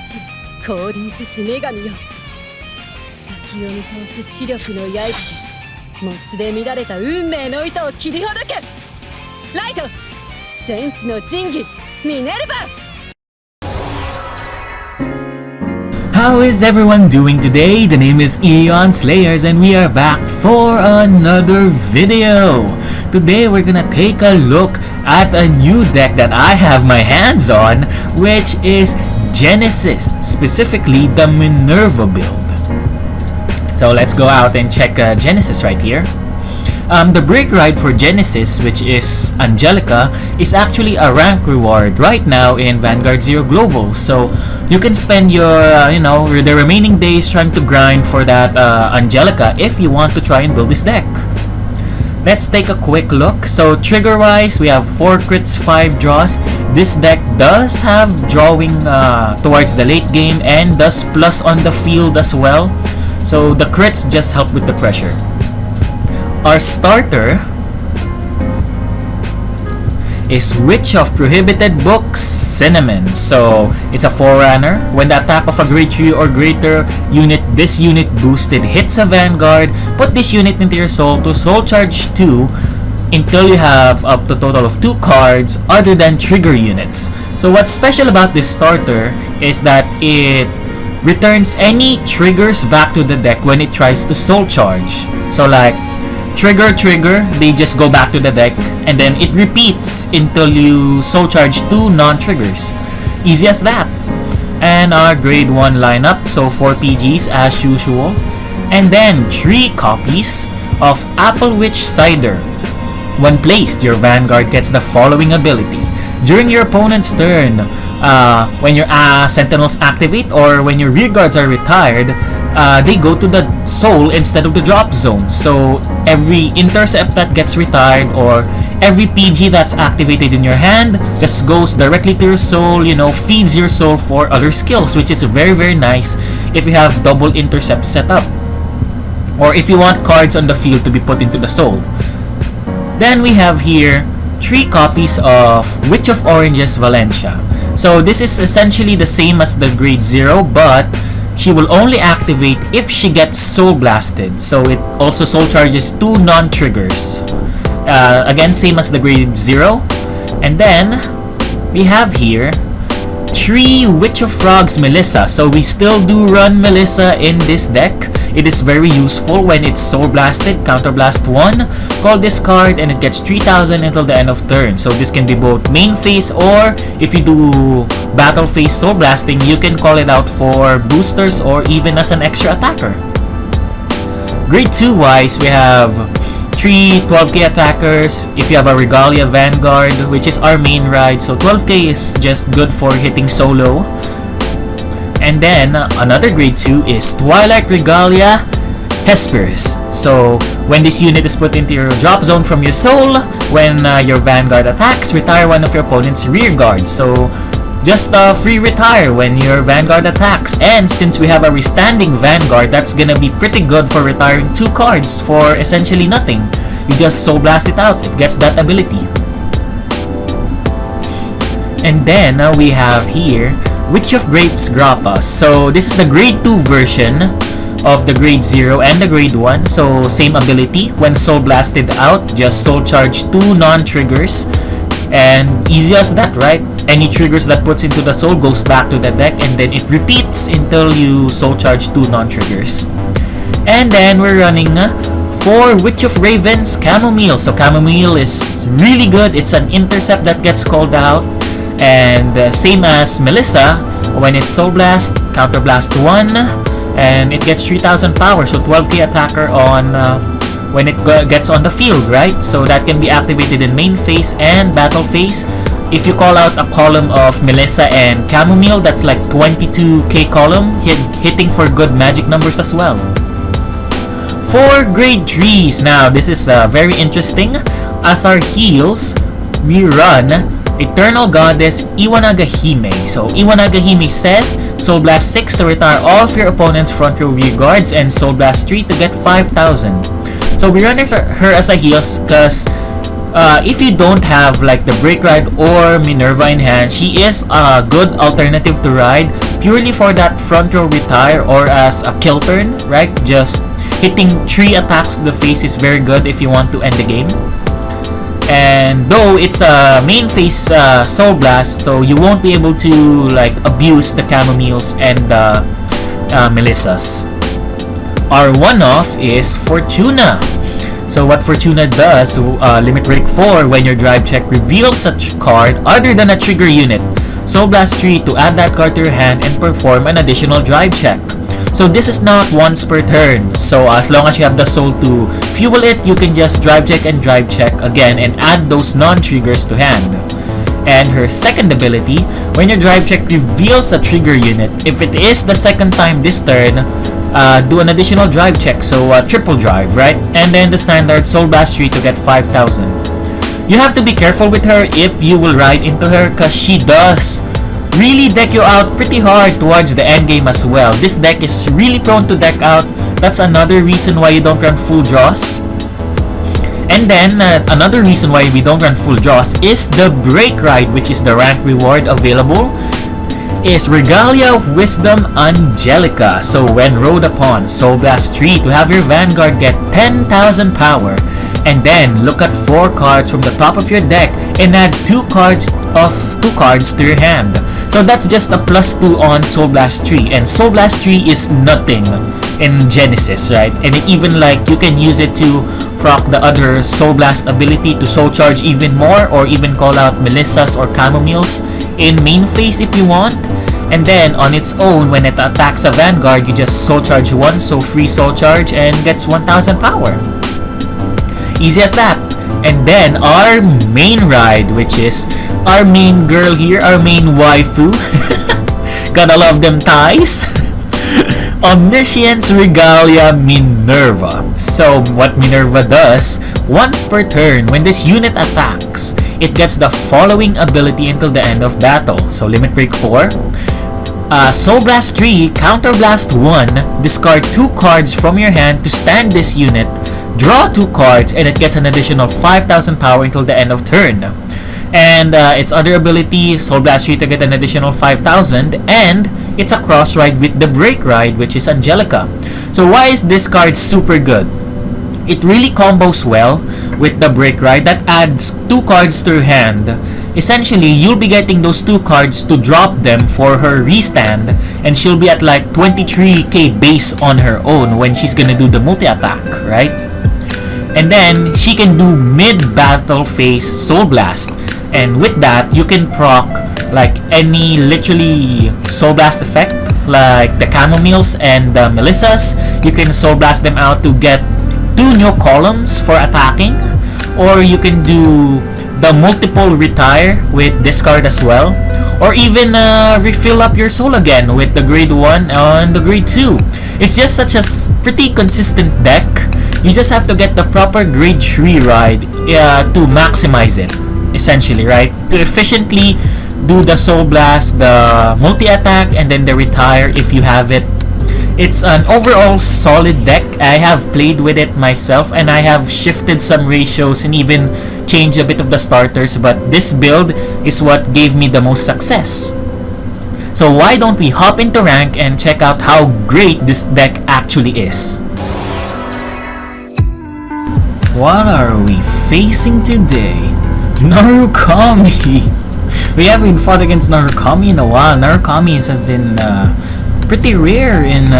ちる降臨すし女神よ。先を見通す知力の刃でもつれ乱れた運命の糸を切りほどけ。ライト全知の神器ミネルヴァ。 How is everyone doing today? The name is Eon Slayers and we are back for another video. Today we're gonna take a look at a new deck that I have my hands on, which is Genesis, specifically the Minerva build. So let's go out and check Genesis right here. The break ride for Genesis, which is Angelica, is actually a rank reward right now in Vanguard Zero Global. So you can spend your, the remaining days trying to grind for that Angelica if you want to try and build this deck. Let's take a quick look. So trigger wise, we have 4 crits, 5 draws. This deck does have drawing towards the late game and does plus on the field as well. So the crits just help with the pressure. Our starter is Witch of Prohibited Books, Cinnamon. So it's a forerunner. When the attack of a grade 3 or greater unit, this unit boosted, hits a Vanguard, put this unit into your soul to soul charge 2 until you have up to a total of 2 cards other than trigger units. So what's special about this starter is that it returns any triggers back to the deck when it tries to soul charge. So like trigger, they just go back to the deck and then it repeats until you soul charge 2 non-triggers. Easy as that. And our grade 1 lineup, so 4 PGs as usual, and then 3 copies of Apple Witch Cider. When placed, your Vanguard gets the following ability. During your opponent's turn, when your Sentinels activate or when your rear guards are retired, they go to the soul instead of the drop zone. So every intercept that gets retired or every PG that's activated in your hand just goes directly to your soul, feeds your soul for other skills, which is very, very nice if you have double intercept set up or if you want cards on the field to be put into the soul. Then we have here 3 copies of Witch of Oranges Valencia. So this is essentially the same as the grade 0, but she will only activate if she gets soul blasted. So it also soul charges 2 non-triggers. Again, same as the grade 0. And then we have here 3 Witch of Frogs Melissa. So we still do run Melissa in this deck. It is very useful when it's soul blasted. Counterblast 1, call this card and it gets 3000 until the end of turn. So this can be both main phase or if you do battle phase soul blasting, you can call it out for boosters or even as an extra attacker. Grade 2 wise, we have 3 12k attackers. If you have a Regalia Vanguard, which is our main ride, so 12k is just good for hitting solo. And then another grade 2 is Twilight Regalia Hesperus. So when this unit is put into your drop zone from your soul, when your Vanguard attacks, retire one of your opponent's rear guards. So just free retire when your Vanguard attacks. And since we have a Restanding Vanguard, that's gonna be pretty good for retiring 2 cards for essentially nothing. You just soul blast it out, it gets that ability. And then we have here Witch of Grapes Grappas. So this is the grade 2 version of the grade 0 and the grade 1. So same ability. When soul blasted out, just soul charge 2 non-triggers. And easy as that, right? Any triggers that puts into the soul goes back to the deck and then it repeats until you soul charge 2 non-triggers. And then we're running 4 Witch of Ravens Chamomile. So Chamomile is really good. It's an intercept that gets called out. And same as Melissa, when it's soul blast, counterblast 1 and it gets 3000 power, so 12k attacker on when it gets on the field, right? So that can be activated in main phase and battle phase. If you call out a column of Melissa and Chamomile, that's like 22k column hitting for good magic numbers as well. For grade 3s, now this is very interesting. As our heals, we run Eternal Goddess Iwanagahime. So Iwanagahime says Soul Blast 6 to retire all of your opponent's front row rear guards and Soul Blast 3 to get 5,000. So we run her as a heals because If you don't have like the Break Ride or Minerva in hand, she is a good alternative to ride purely for that front row retire or as a kill turn, right? Just hitting 3 attacks to the face is very good if you want to end the game. And though it's a main phase Soul Blast, so you won't be able to like abuse the Chamomiles and the Melissas. Our one-off is Fortuna. So what Fortuna does, Limit Break 4, when your drive check reveals such card other than a trigger unit, Soul Blast 3 to add that card to your hand and perform an additional drive check. So this is not once per turn, so as long as you have the soul to fuel it, you can just drive check again and add those non-triggers to hand. And her second ability, when your drive check reveals a trigger unit, if it is the second time this turn, do an additional drive check, so triple drive, right? And then the standard Soul Blast 3 to get 5,000. You have to be careful with her if you will ride into her, because she does really deck you out pretty hard towards the end game as well. This deck is really prone to deck out. That's another reason why you don't run full draws. And then another reason why we don't run full draws is the Break Ride, which is the rank reward available, is Regalia of Wisdom Angelica. So when rode upon, Soul Blast 3 to have your Vanguard get 10,000 power, and then look at 4 cards from the top of your deck and add 2 cards to your hand. So that's just a +2 on Soul Blast 3, and Soul Blast 3 is nothing in Genesis, right? And even like you can use it to proc the other Soul Blast ability to soul charge even more, or even call out Melissas or Chamomiles in main phase if you want. And then on its own, when it attacks a Vanguard, you just soul charge 1, so free soul charge and gets 1,000 power. Easy as that. And then our main ride, which is our main girl here, our main waifu. Gotta love them ties. Omniscience Regalia Minerva. So what Minerva does, once per turn, when this unit attacks, it gets the following ability until the end of battle. So Limit Break 4, Soul Blast 3, Counter Blast 1, discard 2 cards from your hand to stand this unit, draw 2 cards, and it gets an additional 5,000 power until the end of turn. And its other ability, Soul Blast 3 to get an additional 5,000, and it's a cross ride with the Break Ride, which is Angelica. So why is this card super good? It really combos well with the Break Ride that adds 2 cards to your hand. Essentially, you'll be getting those 2 cards to drop them for her Restand, and she'll be at like 23k base on her own when she's gonna do the multi-attack, right? And then, she can do mid-battle phase Soul Blast. And with that, you can proc like any literally Soul Blast effect, like the Chamomiles and the Melissas. You can Soul Blast them out to get 2 new columns for attacking, or you can do the multiple retire with discard as well, or even refill up your soul again with the grade 1 and the grade 2. It's just such a pretty consistent deck. You just have to get the proper grade 3 ride to maximize it, essentially, right? To efficiently do the Soul Blast, the multi-attack, and then the retire if you have it. It's an overall solid deck. I have played with it myself, and I have shifted some ratios and even changed a bit of the starters, but this build is what gave me the most success. So why don't we hop into rank and check out how great this deck actually is. What are we facing today? Narukami! We haven't fought against Narukami in a while. Narukami has been pretty rare in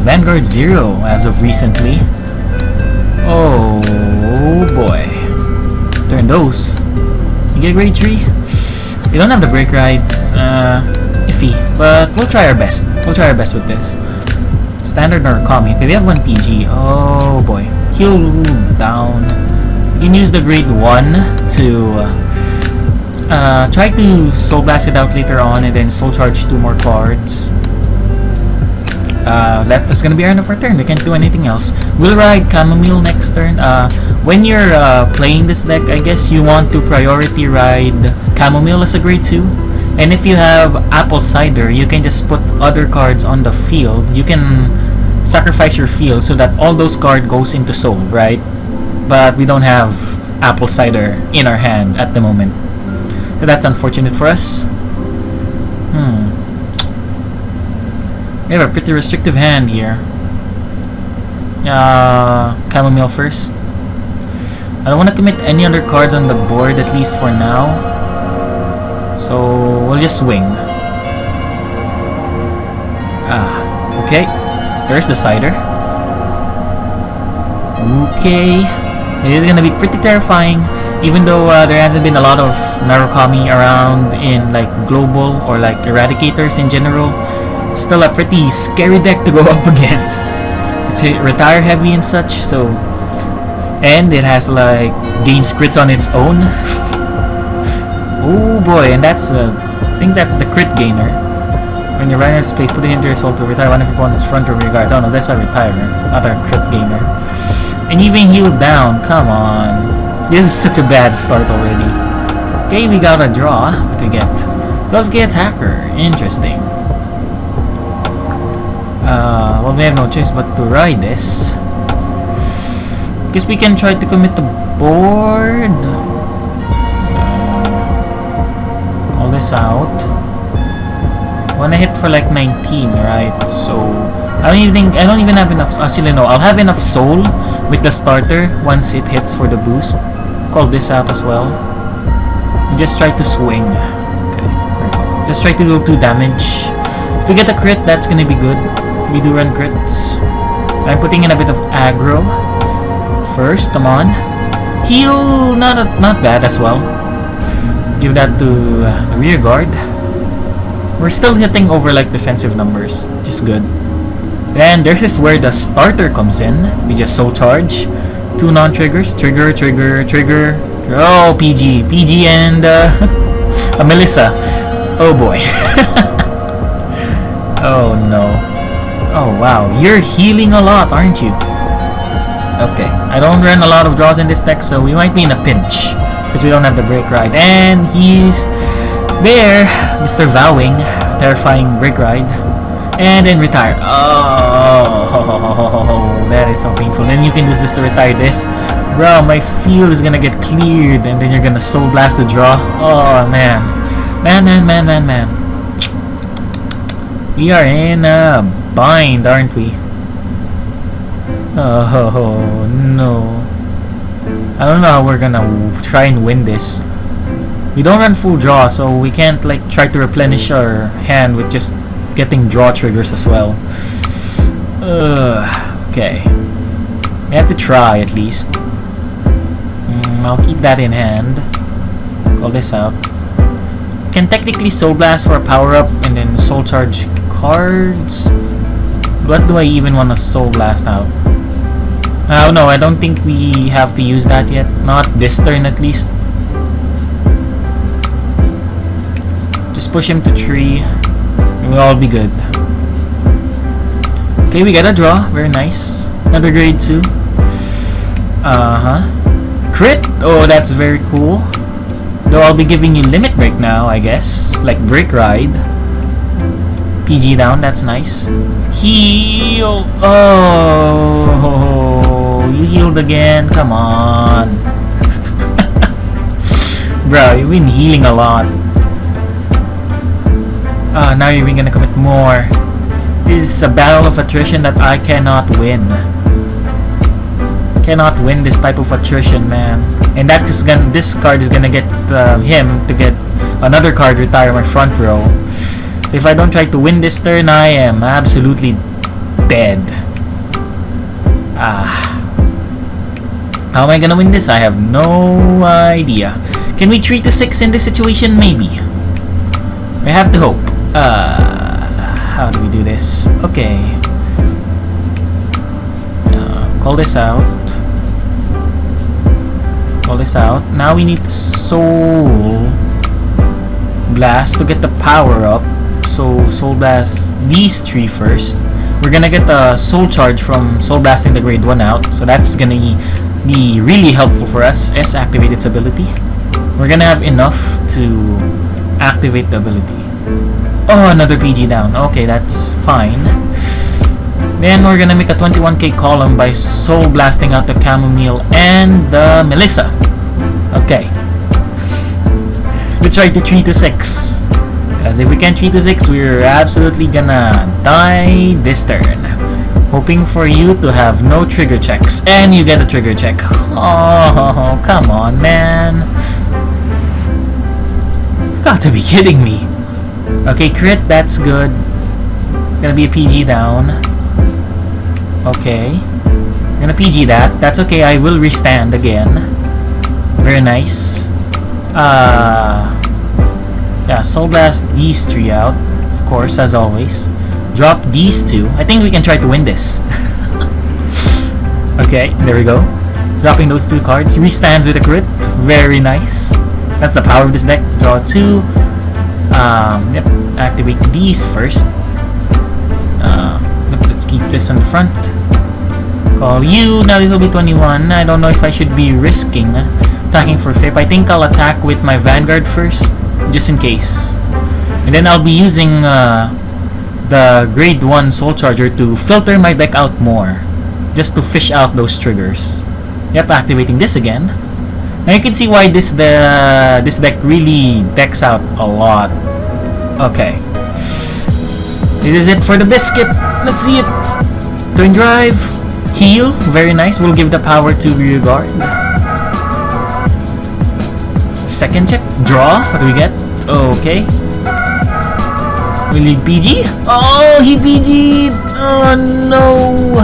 Vanguard Zero as of recently. Oh boy. Turn those. You get grade 3? We don't have the Break Rides. Iffy. But we'll try our best. We'll try our best with this. Standard Narukami. Okay, we have 1 PG. Oh boy. Heal down. You can use the grade 1 to try to Soul Blast it out later on and then Soul Charge 2 more cards. That's gonna be our end of our turn. We can't do anything else. We'll ride Chamomile next turn. When you're playing this deck, I guess you want to priority ride Chamomile as a grade 2. And if you have Apple Cider, you can just put other cards on the field. You can sacrifice your field so that all those cards goes into Soul, right? But we don't have apple cider in our hand at the moment. So that's unfortunate for us. We have a pretty restrictive hand here. Chamomile first. I don't want to commit any other cards on the board, at least for now. So we'll just swing. Okay. There's the cider. Okay. It is gonna be pretty terrifying, even though there hasn't been a lot of Narukami around in like global or like eradicators in general. Still a pretty scary deck to go up against. It's retire heavy and such, so, and it has like gains crits on its own. Oh boy, and that's I think that's the crit gainer. When you run out of space, put it into your soul to retire one of your opponent's front or rear guards. Oh no, that's a retire, not a crit gainer. And even healed down, come on. This is such a bad start already. Okay, we got a draw. What do we get? 12k attacker. Interesting. Well, we have no choice but to ride this. Guess we can try to commit the board. Call this out. Wanna hit for like 19, right? So I don't even have enough. Actually, no. I'll have enough soul with the starter once it hits for the boost. Call this out as well. And just try to swing. Okay. Just try to do 2 damage. If we get a crit, that's gonna be good. We do run crits. I'm putting in a bit of aggro first. Come on, heal. Not bad as well. Give that to the rear guard. We're still hitting over like defensive numbers, which is good. And this is where the starter comes in. We just soul charge. 2 non-triggers. Trigger. Oh, PG, and a Melissa. Oh boy. Oh no. Oh wow, you're healing a lot, aren't you? Okay, I don't run a lot of draws in this deck, so we might be in a pinch because we don't have the break ride. And he's there, Mr. Vowing, terrifying break ride, and then retire. Oh, that is so painful. Then you can use this to retire this. Bro, my field is gonna get cleared, and then you're gonna soul blast the draw. Oh man. We are in a bind, aren't we? Oh no. I don't know how we're gonna try and win this. We don't run full draw, so we can't like try to replenish our hand with just getting draw triggers as well. Okay. We have to try at least. I'll keep that in hand. Call this out. Can technically soul blast for a power up and then soul charge cards. What do I even want to soul blast out? Oh no, I don't think we have to use that yet. Not this turn at least. Just push him to 3 and we'll all be good. Okay, we got a draw. Very nice. Another grade 2. Crit. Oh, that's very cool. Though I'll be giving you limit break now, I guess. Like break ride. PG down, that's nice. Heal. Oh, you healed again. Come on. Bro, you've been healing a lot. Now you're gonna commit more. This is a battle of attrition that I cannot win. Cannot win this type of attrition, man. And that is gonna, this card is gonna get him to get another card retire my front row. So if I don't try to win this turn, I am absolutely dead. How am I gonna win this? I have no idea. Can we 3-6 in this situation? Maybe. I have to hope. How do we do this? Okay. Call this out. Call this out. Now we need to soul blast to get the power up. So soul blast these 3 first. We're gonna get the soul charge from soul blasting the grade 1 out. So that's gonna be really helpful for us. S activate its ability. We're gonna have enough to activate the ability. Oh, another PG down. Okay, that's fine. Then we're gonna make a 21k column by soul blasting out the chamomile and the Melissa. Okay. Let's try to 3 to 6. Because if we can't 3 to 6, we're absolutely gonna die this turn. Hoping for you to have no trigger checks. And you get a trigger check. Oh, come on, man. Got to be kidding me. Okay, crit, that's good. Gonna be a PG down. Okay. Gonna PG that. That's okay, I will restand again. Very nice. Yeah, Soul Blast these 3 out. Of course, as always. Drop these 2. I think we can try to win this. Okay, there we go. Dropping those 2 cards. Restands with a crit. Very nice. That's the power of this deck. Draw 2. Yep. Activate these first. Let's keep this on the front. Call you. Now this will be 21. I don't know if I should be risking attacking for FIP. I think I'll attack with my Vanguard first, just in case. And then I'll be using the grade 1 Soul Charger to filter my deck out more, just to fish out those triggers. Yep, activating this again. Now you can see why this deck really decks out a lot. Okay. This is it for the biscuit. Let's see it. Turn drive. Heal. Very nice. We'll give the power to rear guard. Second check. Draw. What do we get? Okay. Will he PG? Oh, he PG'd! Oh no!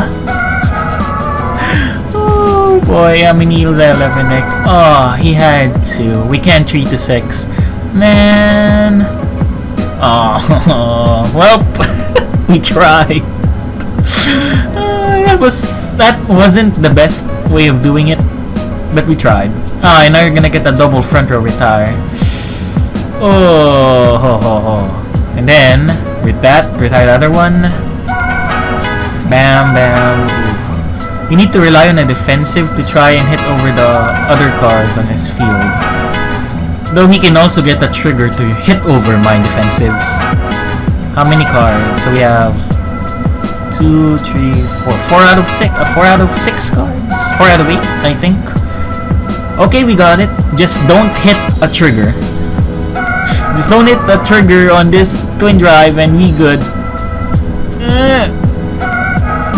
Oh boy, how many heals I have left in deck? Oh, he had to. We can't 3 to 6. Man! Oh, well, we tried. That wasn't the best way of doing it, but we tried. Ah, and now you're gonna get a double front row retire. Oh, ho, ho, ho. And then, with that, retire the other one. Bam, bam. You need to rely on a defensive to try and hit over the other cards on his field. Though he can also get a trigger to hit over my defensives. How many cards? So we have 2, 3, 4. 4 out of 6. 4 out of 6 cards. 4 out of 8, I think. Okay, we got it. Just don't hit a trigger. Just don't hit a trigger on this twin drive and we good.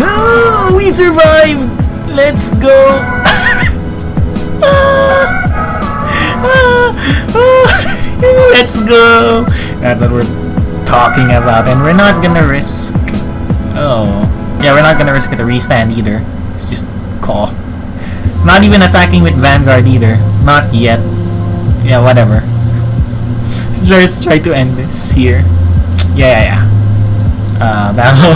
Oh, we survived! Let's go! Let's go! That's what we're talking about, and we're not gonna risk. Oh, yeah, we're not gonna risk it to restand either. It's just call. Not even attacking with Vanguard either. Not yet. Yeah, whatever. Let's try to end this here. Yeah. Battle.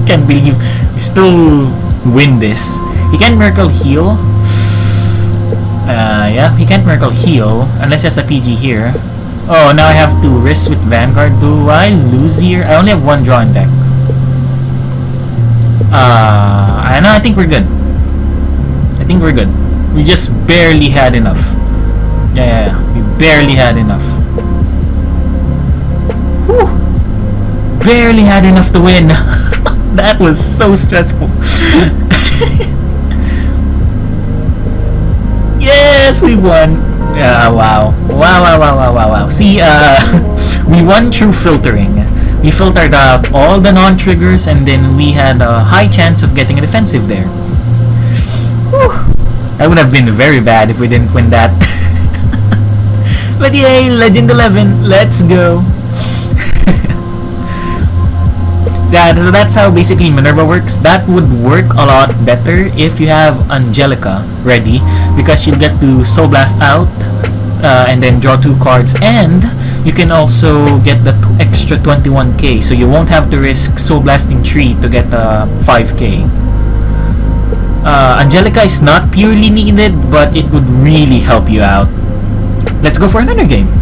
Can't believe we still win this. He can't miracle heal. Yeah, he can't miracle heal unless he has a PG here. Oh, now I have to risk with Vanguard. Do I lose here? I only have 1 draw in deck. I think we're good. I think we're good. We just barely had enough. Yeah. We barely had enough. Whew. Barely had enough to win. That was so stressful. Yes, we won. Wow. See, we won through filtering. We filtered out all the non-triggers and then we had a high chance of getting a defensive there. Whew. That would have been very bad if we didn't win that. But yay, Legend 11, let's go. Yeah, so that's how basically Minerva works. That would work a lot better if you have Angelica ready, because you get to Soul Blast out and then draw 2 cards, and you can also get the extra 21k, so you won't have to risk Soul Blasting 3 to get 5k. Angelica is not purely needed, but it would really help you out. Let's go for another game.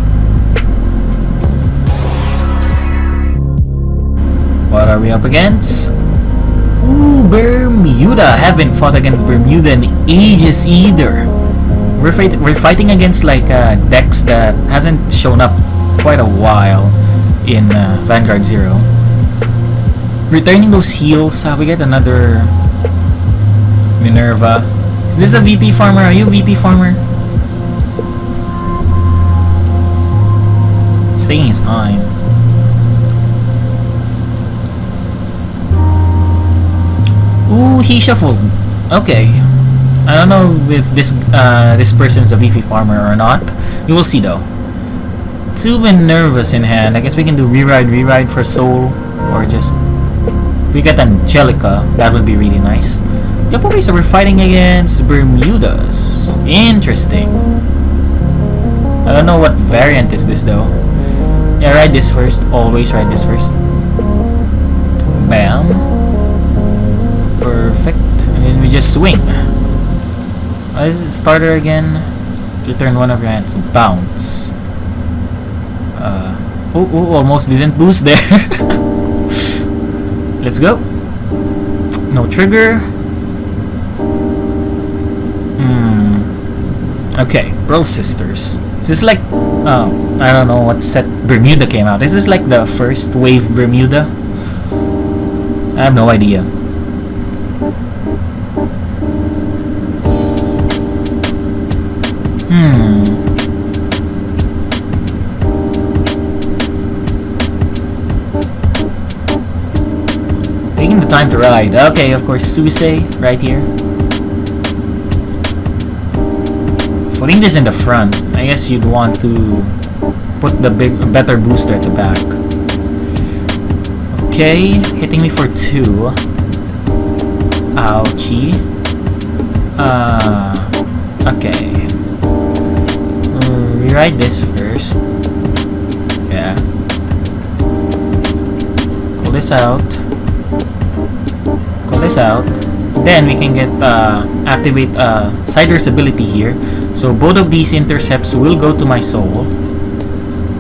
What are we up against? Ooh, Bermuda. Haven't fought against Bermuda in ages either. We're fighting against like decks that hasn't shown up quite a while in Vanguard Zero. Returning those heals, we get another Minerva. Is this a VP farmer? Are you VP farmer? taking his time. Ooh, he shuffled. Okay. I don't know if this person's a VP farmer or not. You will see though. 2 Minervas in hand. I guess we can do reride for soul, or just if we get Angelica, that would be really nice. Yep, okay, so we're fighting against Bermudas. Interesting. I don't know what variant is this though. Yeah, ride this first. Always ride this first. Bam. Perfect. And then we just swing. What is it? Starter again. Return one of your hands. Bounce. Almost didn't boost there. Let's go. No trigger. Okay, Pearl Sisters. Is this like, I don't know what set Bermuda came out. Is this like the first wave Bermuda? I have no idea. Taking the time to ride. Okay, of course, Suisei right here. Putting this in the front, I guess you'd want to put the better booster at the back. Okay, hitting me for 2. Ouchie. Okay. Rewrite this first. Yeah. Call this out. Call this out. Then we can get activate Sider's ability here. So both of these intercepts will go to my soul.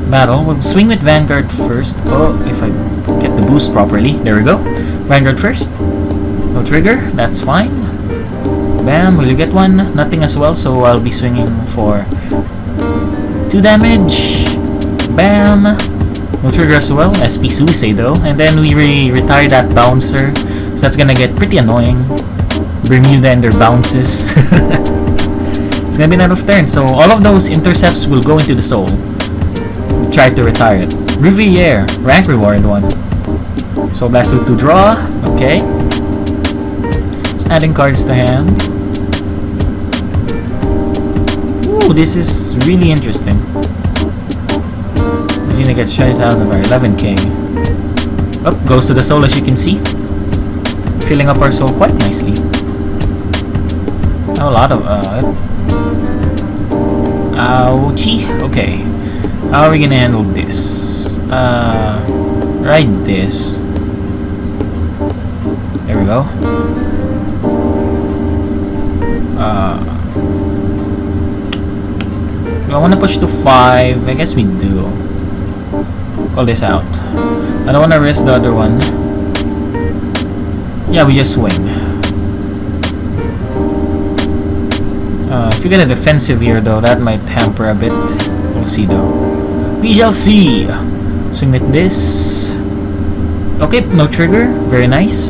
Battle. We'll swing with Vanguard first. Oh, if I get the boost properly. There we go. Vanguard first. No trigger. That's fine. Bam. Will you get one? Nothing as well. So I'll be swinging for 2 damage. Bam. No trigger as well. SP Suicide though. And then we retire that bouncer. So that's gonna get pretty annoying. Bermuda and their bounces. It's gonna be an out of turn. So all of those intercepts will go into the soul. We try to retire it. Riviere. Rank reward 1. So Blast to draw. Okay. It's adding cards to hand. Ooh, this is really interesting. Regina gets 20,000 or 11k. Up goes to the soul, as you can see. Filling up our soul quite nicely. A lot of ouchie. Okay. How are we gonna handle this? Ride this. There we go. Do I want to push to 5? I guess we do. Call this out. I don't want to risk the other one. Yeah, we just swing. If you get a defensive here though, that might hamper a bit. We'll see though. We shall see. Swing with this. Okay, no trigger. Very nice.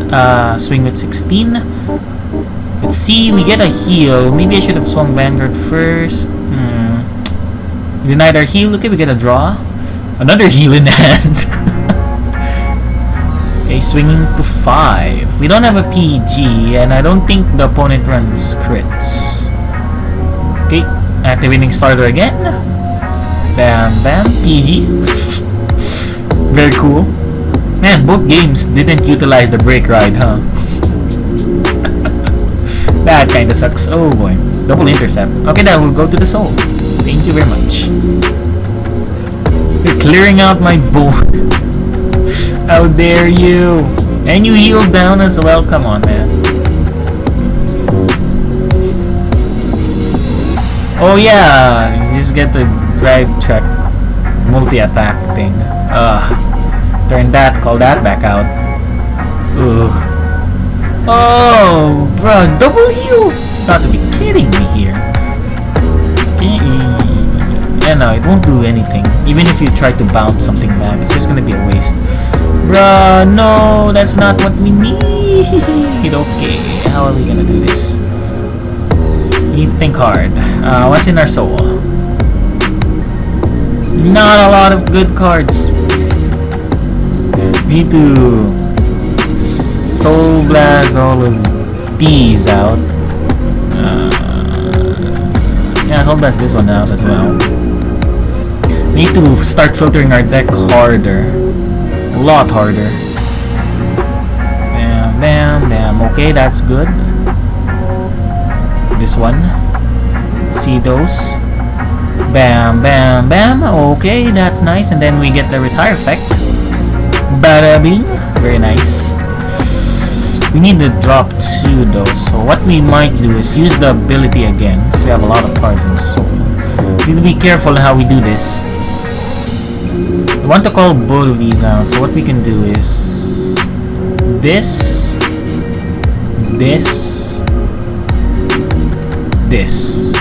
Swing with 16. Let's see, we get a heal. Maybe I should have swung Vanguard first. Denied our heal. Okay, we get a draw. Another heal in hand. Okay, swinging to 5. We don't have a PG, and I don't think the opponent runs crits. Okay, activating starter again. Bam, bam, PG. Very cool. Man, both games didn't utilize the brake ride, huh? That kinda sucks. Oh boy. Double intercept. Okay, now we'll go to the soul. Thank you very much. You're clearing out my board. How dare you? And you healed down as well. Come on, man. Oh yeah, you just get the drive track multi-attack thing. Turn that, call that back out. Ugh. Oh, bro, double heal! Got to be kidding me here. Yeah, no, it won't do anything. Even if you try to bounce something back, it's just gonna be a waste. Bruh, no, that's not what we need. Okay, how are we gonna do this? We need to think hard. What's in our soul? Not a lot of good cards. We need to Soul Blast all of these out. Yeah, Soul Blast this one out as well. We need to start filtering our deck harder. A lot harder. Bam, bam, bam. Okay, that's good. This one. See those? Bam, bam, bam. Okay, that's nice. And then we get the retire effect. Bada bing. Very nice. We need to drop 2 though. So what we might do is use the ability again. So we have a lot of cards in soul. We need to be careful how we do this. We want to call both of these out. So what we can do is this, this, this.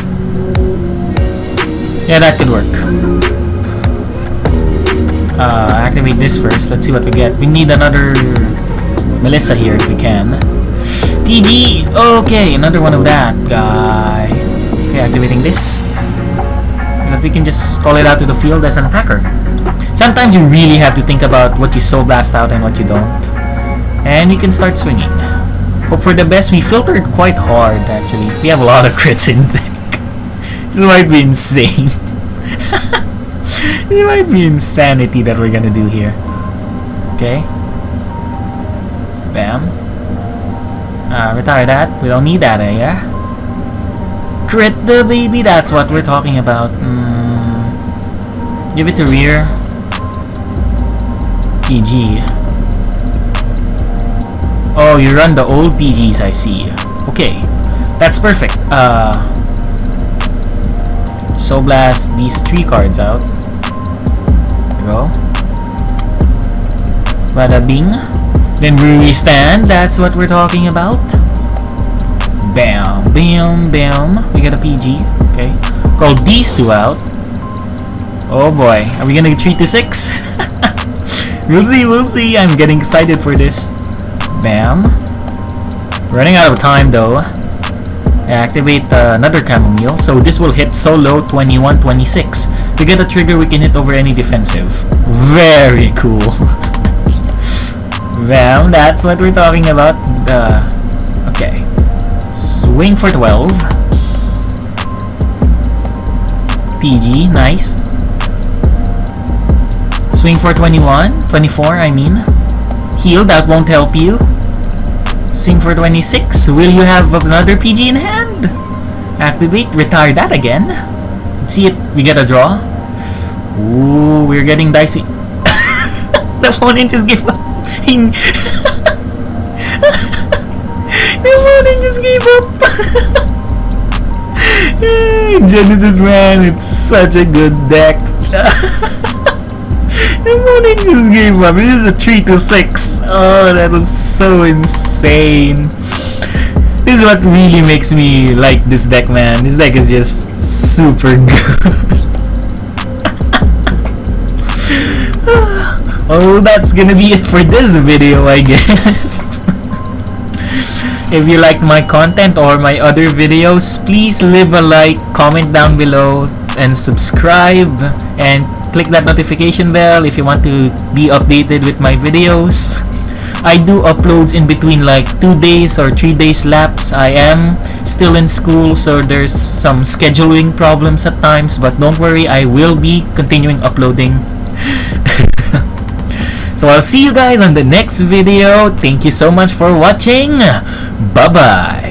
Yeah, that could work. Activate this first. Let's see what we get. We need another Melissa here if we can. PG! Okay, another one of that guy. Okay, activating this. So that we can just call it out to the field as an attacker. Sometimes you really have to think about what you Soul Blast out and what you don't. And you can start swinging. Hope for the best. We filtered quite hard actually. We have a lot of crits in deck. This might be insane. This might be insanity that we're gonna do here. Okay. Bam. Retire that. We don't need that, yeah? Crit the baby, that's what we're talking about. Give it to rear. PG. Oh, you run the old PGs, I see. Okay. That's perfect. Soul Blast these 3 cards out. There we go. Bada bing. Then we restand. That's what we're talking about. Bam, bam, bam. We got a PG. Okay. Call these 2 out. Oh boy. Are we gonna treat to 6? We'll see, we'll see. I'm getting excited for this. Bam. Running out of time though. Activate another chamomile. So this will hit solo 21, 26. To get a trigger, we can hit over any defensive. Very cool. Bam, that's what we're talking about. Okay. Swing for 12. PG, nice. Swing for 21, 24, I mean. Heal, that won't help you. Swing for 26. Will you have another PG in hand? Activate, retire that again. Let's see it. We get a draw. Ooh, we're getting dicey. The opponent just gave up. The opponent just gave up. Genesis, man, it's such a good deck. The opponent just gave up. This is a 3-6. Oh, that was so insane. This is what really makes me like this deck, man. This deck is just super good. Oh, that's gonna be it for this video, I guess. If you liked my content or my other videos, please leave a like, comment down below, and subscribe, and click that notification bell if you want to be updated with my videos. I do uploads in between like 2 days or 3 days lapse. I am still in school, so there's some scheduling problems at times, but don't worry, I will be continuing uploading. So I'll see you guys on the next video. Thank you so much for watching. Bye bye.